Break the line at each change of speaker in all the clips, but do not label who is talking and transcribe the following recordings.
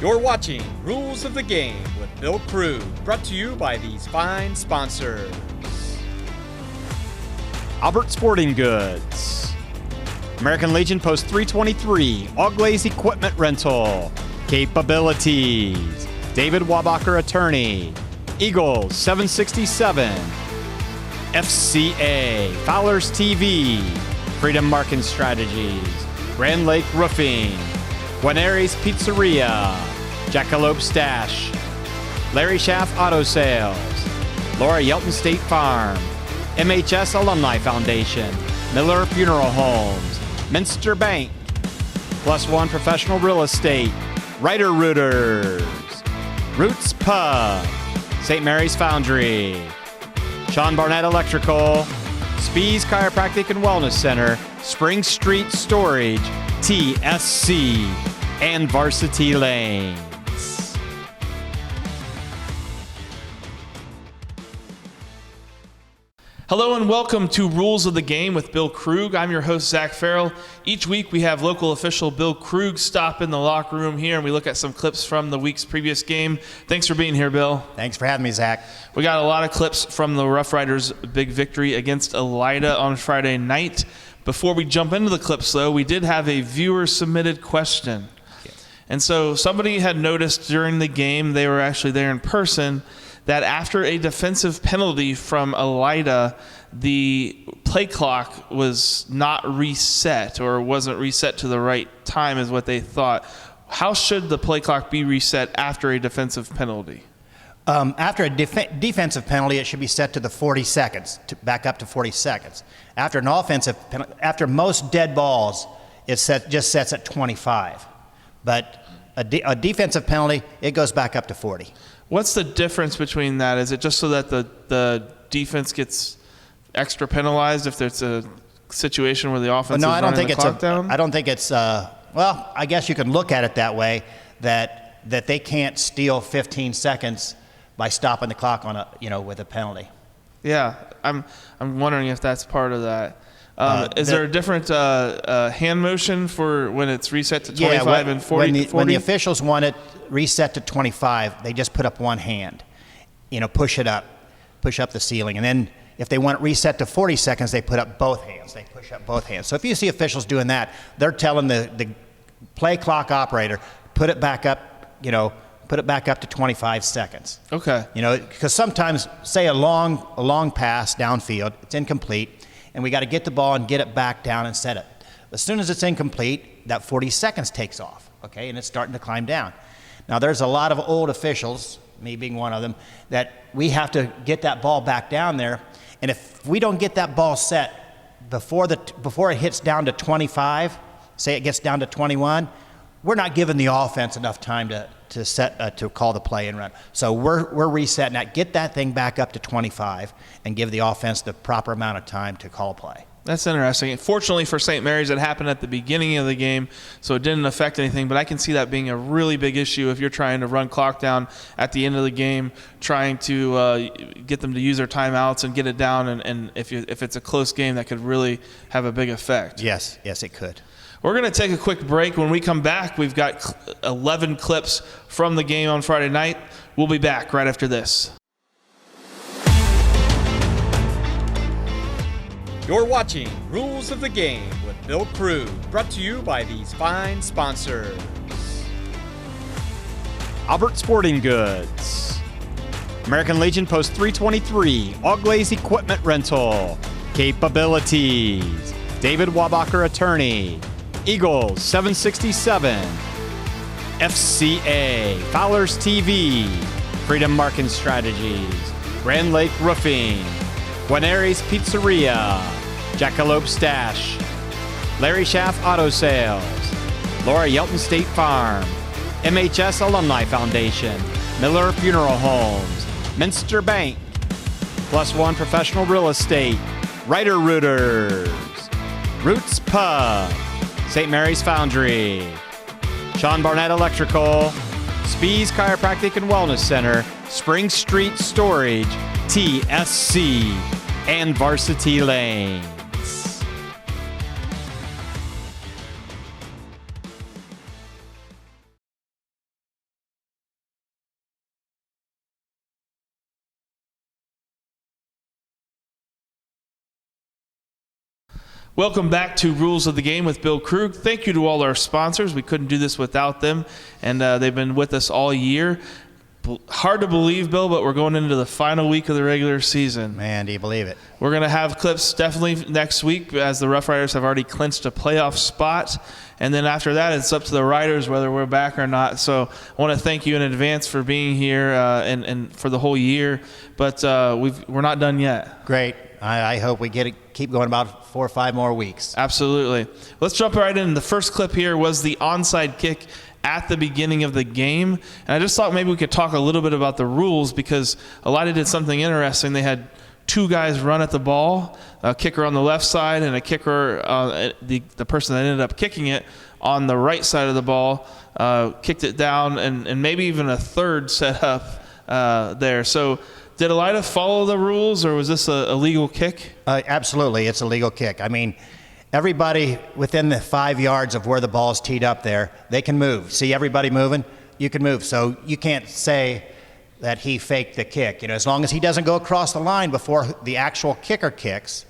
You're watching Rules of the Game with Bill Krug, brought to you by these fine sponsors. Albert Sporting Goods, American Legion Post 323, All Glaze Equipment Rental, Capabilities, David Wabacher Attorney, Eagles 767, FCA, Fowler's TV, Freedom Marketing Strategies, Grand Lake Roofing, Guarneri's Pizzeria, Jackalope Stash, Larry Schaff Auto Sales, Laura Yelton State Farm, MHS Alumni Foundation, Miller Funeral Homes, Minster Bank, Plus One Professional Real Estate, Ryder Rooters, Roots Pub, St. Mary's Foundry, Sean Barnett Electrical, Spees Chiropractic and Wellness Center, Spring Street Storage, TSC, and Varsity Lanes.
Hello and welcome to Rules of the Game with Bill Krug. I'm your host, Zach Farrell. Each week we have local official Bill Krug stop in the locker room here and we look at some clips from the week's previous game. Thanks for being here, Bill.
Thanks for having me, Zach.
We got a lot of clips from the Rough Riders' big victory against Elida on Friday night. Before we jump into the clips, though, we did have a viewer-submitted question. And so somebody had noticed during the game, they were actually there in person, that after a defensive penalty from Elida, the play clock was not reset or wasn't reset to the right time is what they thought. How should the play clock be reset after a defensive penalty?
After a defensive penalty, it should be set to the 40 seconds, back up to 40 seconds. After an offensive penalty, after most dead balls, it just sets at 25. But a defensive penalty, it goes back up to 40.
What's the difference between that? Is it just so that the defense gets extra penalized if there's a situation where the offense is running the clock down?
I don't think it's, well, I guess you can look at it that way, that they can't steal 15 seconds by stopping the clock on with a penalty.
Yeah, I'm wondering if that's part of that. Is there a different hand motion for when it's reset to 25 and 40?
When the officials want it reset to 25, they just put up one hand, push up the ceiling. And then if they want it reset to 40 seconds, they put up both hands. They push up both hands. So if you see officials doing that, they're telling the play clock operator, put it back up, put it back up to 25 seconds.
Okay.
Because sometimes, say a long pass downfield, it's incomplete, and we got to get the ball and get it back down and set it. As soon as it's incomplete, that 40 seconds takes off, okay, and it's starting to climb down. Now, there's a lot of old officials, me being one of them, that we have to get that ball back down there, and if we don't get that ball set before it hits down to 25, say it gets down to 21, we're not giving the offense enough time to call the play and run. So we're resetting that, get that thing back up to 25, and give the offense the proper amount of time to call a play.
That's interesting. Fortunately for St. Mary's, it happened at the beginning of the game, so it didn't affect anything. But I can see that being a really big issue if you're trying to run clock down at the end of the game, trying to get them to use their timeouts and get it down. And if it's a close game, that could really have a big effect.
Yes, it could.
We're going to take a quick break. When we come back, we've got 11 clips from the game on Friday night. We'll be back right after this.
You're watching Rules of the Game with Bill Krug, brought to you by these fine sponsors. Albert Sporting Goods, American Legion Post 323, All Glaze Equipment Rental, Capabilities, David Wabacher Attorney, Eagles 767, FCA, Fowler's TV, Freedom Marketing Strategies, Grand Lake Roofing, Guarneri's Pizzeria, Jackalope Stash, Larry Schaff Auto Sales, Laura Yelton State Farm, MHS Alumni Foundation, Miller Funeral Homes, Minster Bank, Plus One Professional Real Estate, Ryder Rooters, Roots Pub, St. Mary's Foundry, Sean Barnett Electrical, Spees Chiropractic and Wellness Center, Spring Street Storage, TSC, and Varsity Lanes.
Welcome back to Rules of the Game with Bill Krug. Thank you to all our sponsors. We couldn't do this without them, and they've been with us all year. Hard to believe, Bill, but we're going into the final week of the regular season.
Man, do you believe it?
We're going to have clips definitely next week, as the Rough Riders have already clinched a playoff spot. And then after that, it's up to the Riders whether we're back or not. So I want to thank you in advance for being here and for the whole year. But we're not done yet.
Great. I hope we keep going about 4 or 5 more weeks.
Absolutely. Let's jump right in. The first clip here was the onside kick at the beginning of the game. And I just thought maybe we could talk a little bit about the rules, because Elida did something interesting. They had 2 guys run at the ball, a kicker on the left side and a kicker, the person that ended up kicking it on the right side of the ball, kicked it down, and maybe even a third set up there. So did Elida follow the rules, or was this a legal kick?
Absolutely, it's a legal kick. I mean, everybody within the 5 yards of where the ball is teed up there, they can move. See everybody moving? You can move. So you can't say that he faked the kick. As long as he doesn't go across the line before the actual kicker kicks,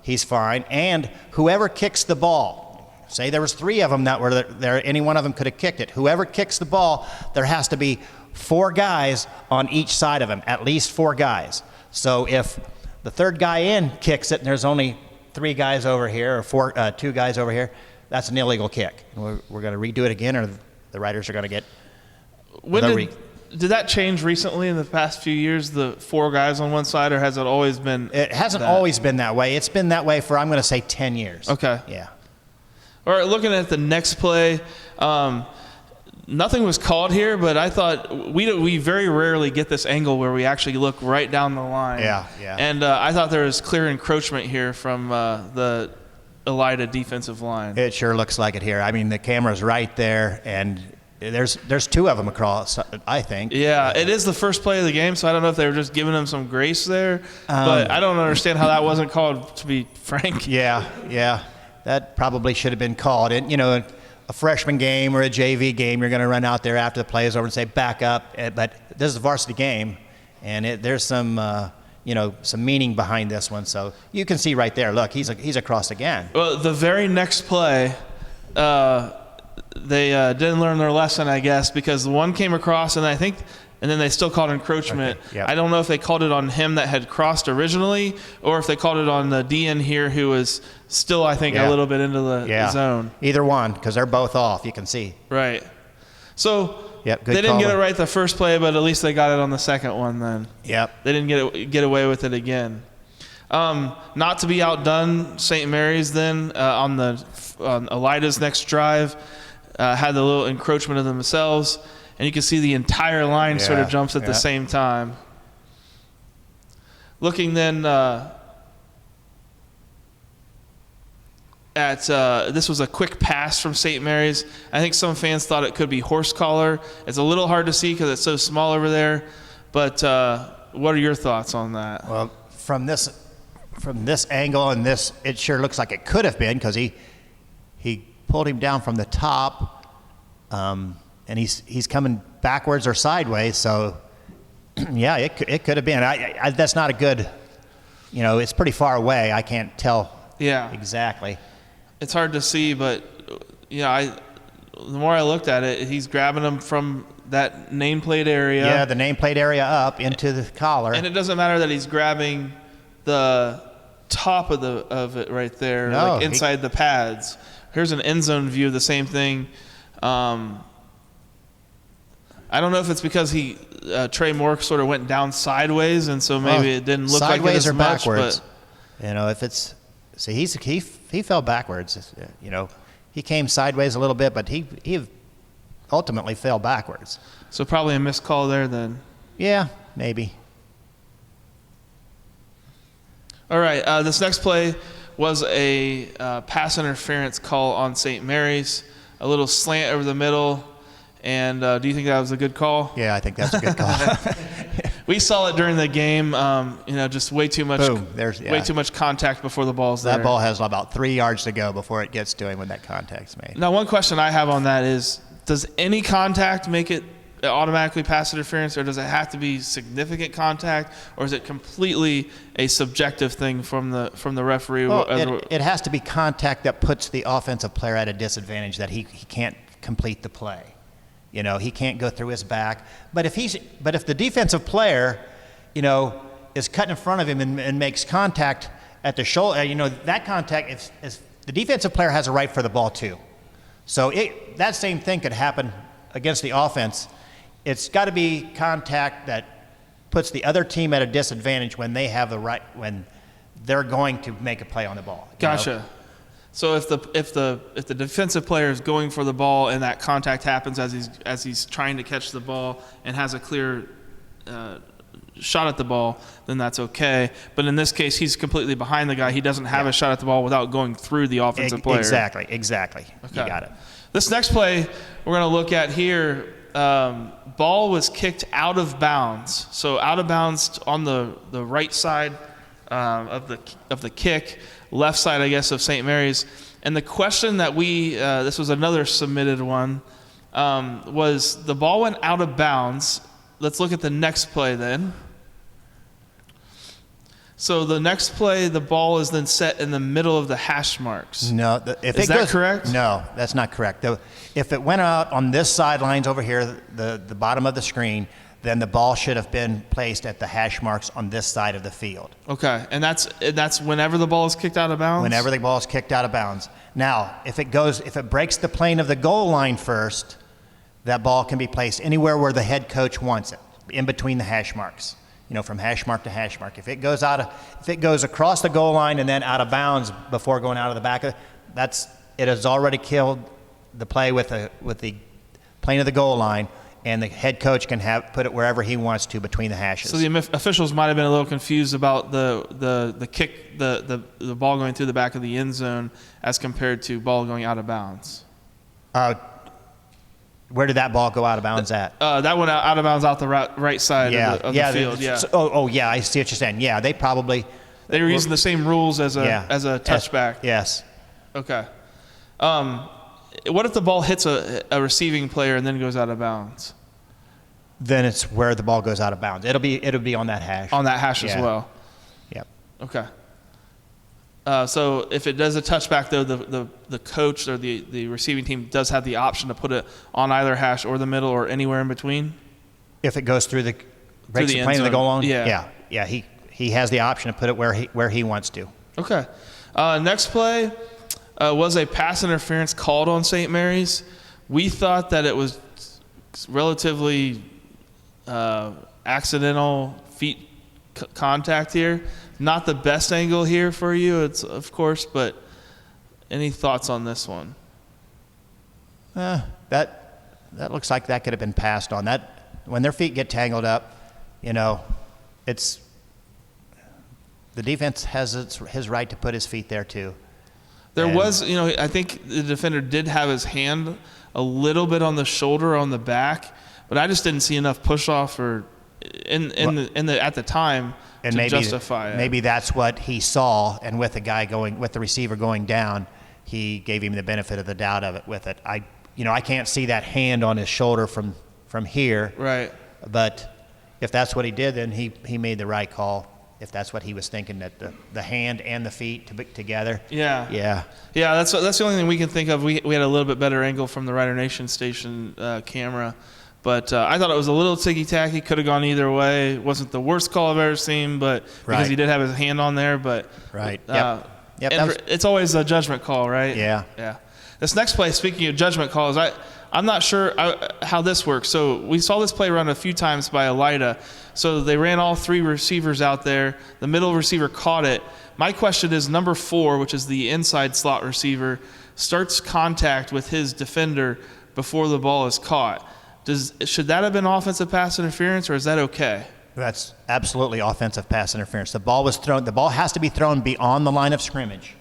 he's fine. And whoever kicks the ball, say there was 3 of them that were there, any one of them could have kicked it. Whoever kicks the ball, there has to be 4 guys on each side of him, at least 4 guys. So if the third guy in kicks it and there's only 3 guys over here or 2 guys over here, that's an illegal kick. We're going to redo it again, or the Riders are going to get...
Did that change recently in the past few years, the 4 guys on one side, or has it always been
It hasn't always been that way. It's been that way for, I'm going to say, 10 years.
Okay.
Yeah.
All right, looking at the next play, nothing was called here, but I thought we very rarely get this angle where we actually look right down the line.
Yeah.
And I thought there was clear encroachment here from the Elida defensive line.
It sure looks like it here. I mean, the camera's right there, and there's 2 of them across, I think.
Yeah, it is the first play of the game, so I don't know if they were just giving him some grace there, but I don't understand how that wasn't called, to be frank.
Yeah. That probably should have been called. And, a freshman game or a JV game, you're going to run out there after the play is over and say, back up. But this is a varsity game, and there's some, some meaning behind this one. So you can see right there, look, he's across again.
Well, the very next play, they didn't learn their lesson, I guess, because the one came across, and then they still called encroachment.
Okay, yeah.
I don't know if they called it on him that had crossed originally, or if they called it on the DN here who was still, I think, a little bit into the zone.
Either one, because they're both off, you can see.
Right. So
Yep, good
they didn't
call.
get it right the first play, but at least they got it on the second one then.
Yep.
They didn't get away with it again. Not to be outdone, St. Mary's then on Elida's next drive had the little encroachment of themselves, and you can see the entire line sort of jumps at the same time. Looking then at this was a quick pass from St. Mary's. I think some fans thought it could be horse collar. It's a little hard to see because it's so small over there, but what are your thoughts on that?
Well, from this angle and this, it sure looks like it could have been, because he pulled him down from the top, and he's coming backwards or sideways. So, yeah, it could have been. That's not a good, it's pretty far away. I can't tell exactly.
It's hard to see, but the more I looked at it, he's grabbing him from that nameplate area.
Yeah, the nameplate area up into the collar.
And it doesn't matter that he's grabbing the top of it right there, like inside the pads. Here's an end zone view of the same thing. I don't know if it's because Trey Moore sort of went down sideways, and so maybe it didn't look like it as
sideways or
much.
backwards.
But
If it's he fell backwards. He came sideways a little bit, but he ultimately fell backwards.
So probably a missed call there then.
Yeah, maybe.
All right, this next play was a pass interference call on St. Mary's, a little slant over the middle. And do you think that was a good call?
Yeah, I think that's a good call.
We saw it during the game. Just way too much.
Boom.
Way too much contact before the ball's there.
That ball has about 3 yards to go before it gets to him when that contact's made.
Now, one question I have on that is, does any contact make it automatically pass interference, or does it have to be significant contact, or is it completely a subjective thing from the referee?
Well, it has to be contact that puts the offensive player at a disadvantage, that he can't complete the play. You know, he can't go through his back. But if the defensive player, you know, is cut in front of him and makes contact at the shoulder, you know, that contact, if the defensive player has a right for the ball too. So that same thing could happen against the offense. It's got to be contact that puts the other team at a disadvantage when they have the right, when they're going to make a play on the ball.
Gotcha.
Know?
So if the defensive player is going for the ball and that contact happens as he's trying to catch the ball and has a clear shot at the ball, then that's okay. But in this case, he's completely behind the guy. He doesn't have a shot at the ball without going through the offensive player.
Exactly.
Okay.
You got it.
This next play we're going to look at here, ball was kicked out of bounds. So out of bounds on the right side of the kick, left side, I guess, of St. Mary's. And the question that this was another submitted one, was the ball went out of bounds. Let's look at the next play then. So the next play, the ball is then set in the middle of the hash marks.
No,
is that correct?
No, that's not correct. If it went out on this sidelines over here, the bottom of the screen, then the ball should have been placed at the hash marks on this side of the field.
Okay, and that's whenever the ball is kicked out of bounds?
Whenever the ball is kicked out of bounds. Now, if it breaks the plane of the goal line first, that ball can be placed anywhere where the head coach wants it, in between the hash marks. You know, from hash mark to hash mark. If it goes across the goal line and then out of bounds before going out of the back, it has already killed the play with the plane of the goal line, and the head coach can put it wherever he wants to between the hashes.
So the officials might have been a little confused about the kick, the ball going through the back of the end zone as compared to ball going out of bounds.
Where did that ball go out of bounds at?
That went out of bounds out the right side of the field.
Yeah. I see what you're saying. Yeah, they
were using the same rules as a touchback.
Yes.
Okay. What if the ball hits a receiving player and then goes out of bounds?
Then it's where the ball goes out of bounds. It'll be on that hash.
On that hash as well.
Yep.
Okay. So if it does a touchback, though, the coach or the receiving team does have the option to put it on either hash or the middle or anywhere in between?
If it goes through breaks the plane of the goal line? Yeah. He has the option to put it where he wants to.
Okay. Next play was a pass interference called on St. Mary's. We thought that it was relatively accidental feet contact here. Not the best angle here for you, it's of course, but any thoughts on this one?
That looks like that could have been passed on. That when their feet get tangled up, you know, the defense has his right to put his feet there too.
I think the defender did have his hand a little bit on the shoulder, on the back, but I just didn't see enough push off or at the time. And to justify it.
Maybe that's what he saw, and with the receiver going down, he gave him the benefit of the doubt of it with it. I can't see that hand on his shoulder from here.
Right.
But if that's what he did, then he made the right call. If that's what he was thinking, that the hand and the feet together.
Yeah. That's the only thing we can think of. We had a little bit better angle from the Rider Nation station camera. But I thought it was a little ticky-tacky. Could have gone either way. It wasn't the worst call I've ever seen, but because he did have his hand on there. But
right.
It's always a judgment call, right?
Yeah.
This next play, speaking of judgment calls, I'm not sure how this works. So we saw this play run a few times by Elida. So they ran all three receivers out there. The middle receiver caught it. My question is, number 4, which is the inside slot receiver, starts contact with his defender before the ball is caught. Should that have been offensive pass interference, or is that okay?
That's absolutely offensive pass interference. The ball was thrown. The ball has to be thrown beyond the line of scrimmage,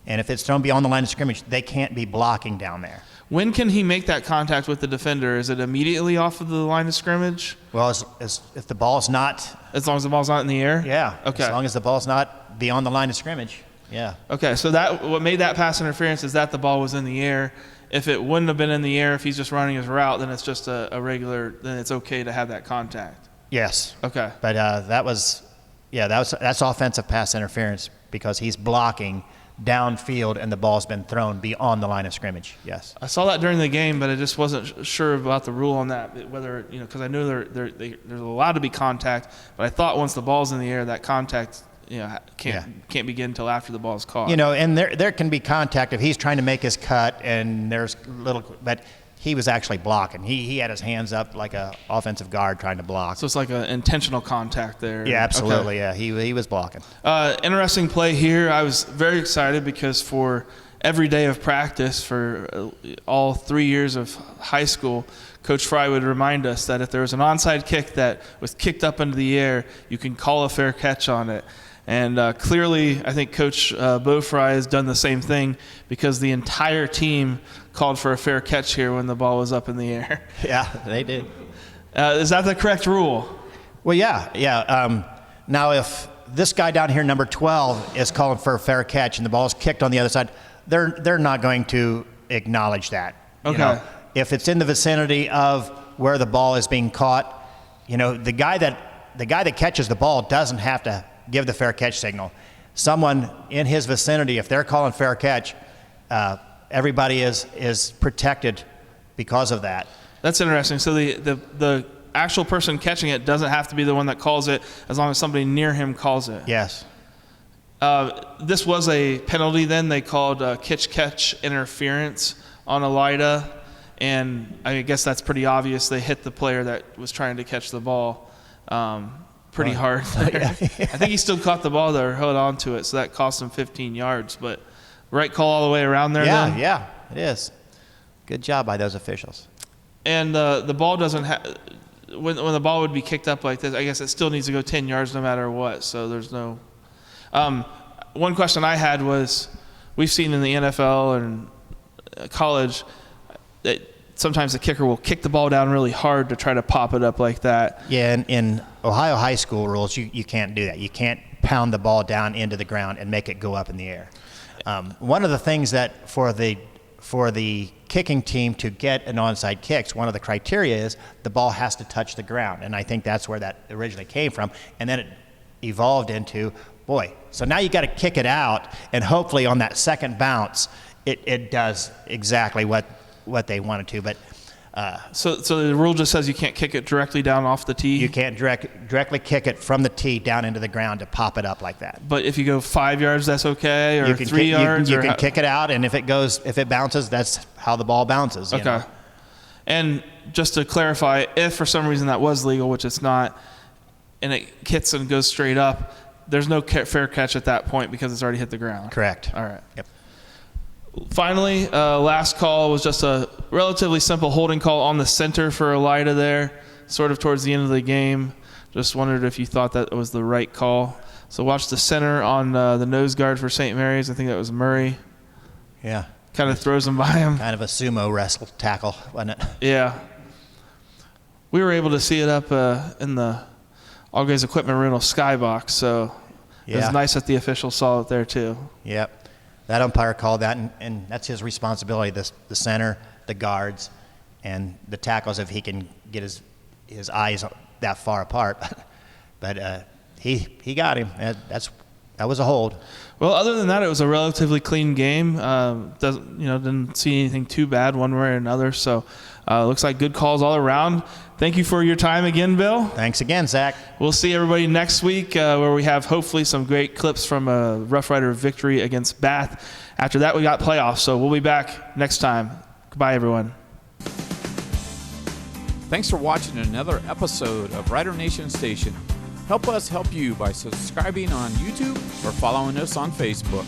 and if it's thrown beyond the line of scrimmage, they can't be blocking down there.
When can he make that contact with the defender? Is it immediately off of the line of scrimmage?
Well, if the ball's not.
As long as the ball's not in the air.
Yeah.
Okay.
As long as the ball's not beyond the line of scrimmage. Yeah.
Okay. So what made that pass interference is that the ball was in the air. If it wouldn't have been in the air, if he's just running his route, then it's just a regular, then it's okay to have that contact.
Yes.
Okay.
But that's offensive pass interference because he's blocking downfield and the ball's been thrown beyond the line of scrimmage. Yes.
I saw that during the game, but I just wasn't sure about the rule on that, whether, because I knew there's allowed to be contact, but I thought once the ball's in the air, that contact, can't begin until after the ball's caught.
And there can be contact if he's trying to make his cut and there's but he was actually blocking. He had his hands up like a offensive guard trying to block.
So it's like an intentional contact there.
Yeah, absolutely.
Okay.
Yeah, he was blocking.
Interesting play here. I was very excited because for every day of practice for all 3 years of high school, Coach Fry would remind us that if there was an onside kick that was kicked up into the air, you can call a fair catch on it. And clearly, I think Coach Bo Fry has done the same thing because the entire team called for a fair catch here when the ball was up in the air.
Yeah, they did.
Is that the correct rule?
Well, yeah. Now, if this guy down here, number 12, is calling for a fair catch and the ball is kicked on the other side, they're not going to acknowledge that.
Okay.
If it's in the vicinity of where the ball is being caught, the guy that catches the ball doesn't have to give the fair catch signal. Someone in his vicinity, if they're calling fair catch, everybody is protected because of that.
That's interesting. So the actual person catching it doesn't have to be the one that calls it as long as somebody near him calls it.
Yes.
This was a penalty then. They called catch interference on Elida, and I guess that's pretty obvious. They hit the player that was trying to catch the ball pretty hard there. I think he still caught the ball there, held on to it, so that cost him 15 yards. But right call all the way around there then?
Yeah, it is. Good job by those officials.
And the ball doesn't have – when the ball would be kicked up like this, I guess it still needs to go 10 yards no matter what, so there's no one question I had was we've seen in the NFL and college that sometimes the kicker will kick the ball down really hard to try to pop it up like that.
Yeah, in Ohio high school rules, you can't do that. You can't pound the ball down into the ground and make it go up in the air. One of the things that for the kicking team to get an onside kick, one of the criteria is the ball has to touch the ground, and I think that's where that originally came from, and then it evolved into, so now you got to kick it out, and hopefully on that second bounce, it does exactly what they wanted to. But
so the rule just says you can't kick it directly down off the tee?
You can't directly kick it from the tee down into the ground to pop it up like that.
But if you go 5 yards, that's okay, or 3 yards?
You can kick it out, and if it bounces, that's how the ball bounces.
Okay.
You know?
And just to clarify, if for some reason that was legal, which it's not, and it hits and goes straight up, there's no fair catch at that point because it's already hit the ground.
Correct.
All right.
Yep.
Finally, last call was just a relatively simple holding call on the center for Elida there, sort of towards the end of the game. Just wondered if you thought that was the right call. So watch the center on the nose guard for St. Mary's. I think that was Murray.
Yeah.
Kind of throws him by him.
Kind of a sumo wrestle tackle, wasn't it?
Yeah. We were able to see it up in the All Guys Equipment Rental skybox, so it was nice that the officials saw it there too.
Yep. That umpire called that, and that's his responsibility, the center, the guards, and the tackles if he can get his eyes that far apart. But he got him. That was a hold.
Well, other than that, it was a relatively clean game. Didn't see anything too bad one way or another. So looks like good calls all around. Thank you for your time again, Bill.
Thanks again, Zach.
We'll see everybody next week where we have hopefully some great clips from a Rough Rider victory against Bath. After that, we got playoffs. So we'll be back next time. Goodbye, everyone.
Thanks for watching another episode of Rider Nation Station. Help us help you by subscribing on YouTube or following us on Facebook.